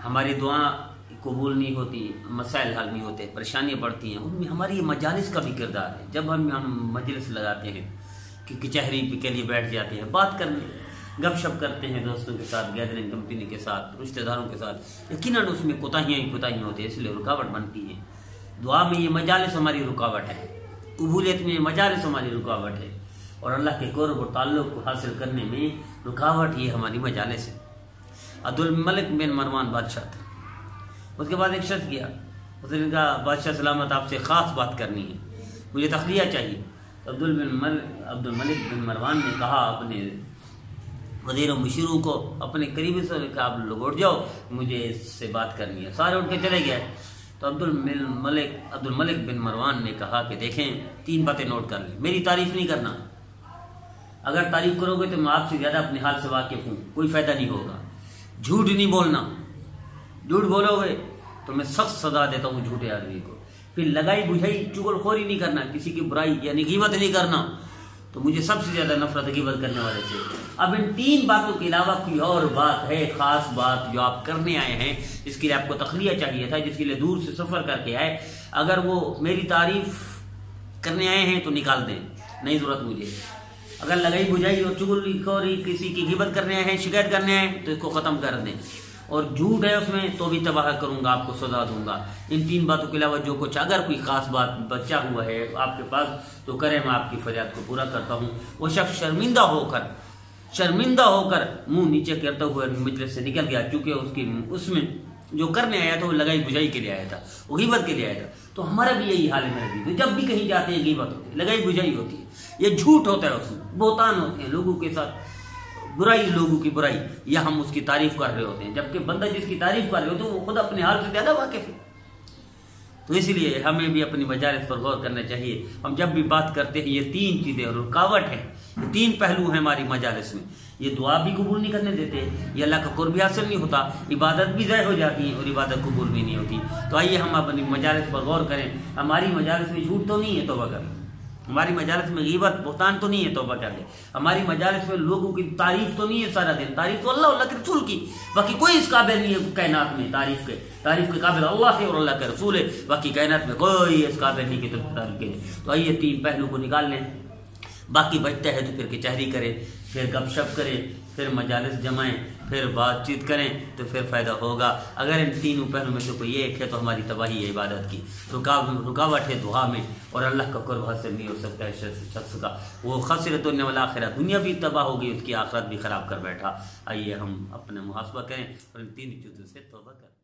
ہماری دعا قبول نہیں ہوتی، مسائل حل نہیں ہوتے، پریشانیاں بڑھتی ہیں، ان میں ہماری مجالس کا بھی کردار ہے۔ جب ہم مجلس لگاتے ہیں کہ کچہری کے لیے بیٹھ جاتے ہیں، بات کرنے گپ شپ کرتے ہیں دوستوں کے ساتھ، گیدرنگ کمپنی کے ساتھ، رشتہ داروں کے ساتھ، یقیناً اس میں کوتاہیاں ہوتی ہیں، اس لیے رکاوٹ بنتی ہے۔ دعا میں یہ مجالس ہماری رکاوٹ ہے، قبولیت میں یہ مجالس ہماری رکاوٹ ہے، اور اللہ کے قرب اور تعلق کو حاصل کرنے میں رکاوٹ یہ ہماری مجالس ہے۔ عبد الملک بن مروان بادشاہ تھا۔ اس کے بعد ایک شخص گیا، اس نے کہا بادشاہ سلامت آپ سے خاص بات کرنی ہے، مجھے تخلیہ چاہیے۔ تو عبد الملک بن مروان نے کہا اپنے وزیر و مشیروں کو، اپنے قریبی سے کہا آپ لوگ اٹھ جاؤ، مجھے اس سے بات کرنی ہے۔ سارے اٹھ کے چلے گئے۔ تو عبد الملک بن مروان نے کہا کہ دیکھیں 3 باتیں نوٹ کر لیں، میری تعریف نہیں کرنا، اگر تعریف کرو گے تو میں آپ سے زیادہ اپنے حال سے واقف ہوں، کوئی فائدہ نہیں ہوگا۔ جھوٹ نہیں بولنا، جھوٹ بولو گے تو میں سخت سزا دیتا ہوں جھوٹے آدمی کو۔ پھر لگائی بجھائی چغل خوری نہیں کرنا، کسی کی برائی یعنی غیبت نہیں کرنا، تو مجھے سب سے زیادہ نفرت غیبت کرنے والے سے۔ اب ان 3 باتوں کے علاوہ کوئی اور بات ہے، خاص بات جو آپ کرنے آئے ہیں، جس کے لیے آپ کو تخلیہ چاہیے تھا، جس کے لیے دور سے سفر کر کے آئے، اگر وہ میری تعریف کرنے آئے ہیں تو نکال دیں، نہیں ضرورت مجھے۔ اگر لگائی بجھائی اور چغل خوری کسی کی غیبت کرنے آئے ہیں، شکایت کرنے آئے ہیں، تو اس کو ختم کر دیں، اور جھوٹ ہے اس میں تو بھی تباہ کروں گا، آپ کو سزا دوں گا۔ ان 3 باتوں کے علاوہ جو کچھ اگر کوئی خاص بات بچا ہوا ہے آپ کے پاس تو کریں، میں آپ کی فریاد کو پورا کرتا ہوں۔ وہ شخص شرمندہ ہو کر منہ نیچے کرتے ہوئے مجلس سے نکل گیا، چونکہ اس میں جو کرنے آیا تھا وہ لگائی بجھائی کے لیے آیا تھا، وہ غیبت کے لیے آیا تھا۔ تو ہمارا بھی یہی حال ہے میرے بھی، جب بھی کہیں جاتے ہیں غیبت ہوتی ہے، لگائی بجھائی ہوتی ہے، یہ جھوٹ ہوتا ہے، اس میں بہتان ہوتے ہیں، لوگوں کے ساتھ برائی، لوگوں کی برائی، یا ہم اس کی تعریف کر رہے ہوتے ہیں، جبکہ بندہ جس کی تعریف کر رہے ہوتے ہیں وہ خود اپنے حال سے زیادہ واقف ہے۔ تو اس لیے ہمیں بھی اپنی مجالس پر غور کرنا چاہیے۔ ہم جب بھی بات کرتے ہیں یہ 3 چیزیں رکاوٹ ہیں، یہ 3 پہلو ہیں ہماری مجالس میں، یہ دعا بھی قبول نہیں کرنے دیتے، یہ اللہ کا قرب حاصل نہیں ہوتا، عبادت بھی ضائع ہو جاتی ہے اور عبادت قبول بھی نہیں ہوتی۔ تو آئیے ہم اپنی مجالس پر غور کریں، ہماری مجالس میں جھوٹ تو نہیں ہے، توبہ کر لیں، ہماری مجالس میں غیبت بہتان تو نہیں ہے، توبہ کر لیں، ہماری مجالس میں لوگوں کی تعریف تو نہیں ہے سارا دن، تعریف تو اللہ کے رسول کی، باقی کوئی اس قابل نہیں ہے کائنات میں، تعریف کے قابل اللہ ہے اور اللہ کے رسول ہے، باقی کائنات میں کوئی اس قابل نہیں کہ تعریف کرے۔ تو آئیے 3 پہلو کو نکال لیں، باقی بچتا ہے تو پھر کچہری کریں، پھر گپ شپ کریں، پھر مجالس جمائیں، پھر بات چیت کریں، تو پھر فائدہ ہوگا۔ اگر ان 3 پہلو میں سے کوئی ایک ہے تو ہماری تباہی ہے عبادت کی، رکاوٹ ہے دعا میں، اور اللہ کا قرب حاصل نہیں ہو سکتا ہے شخص کا، وہ خسر دنیا والآخرہ، دنیا بھی تباہ ہو گئی، اس کی آخرت بھی خراب کر بیٹھا۔ آئیے ہم اپنا محاسبہ کریں اور ان 3 چیزوں سے توبہ کریں۔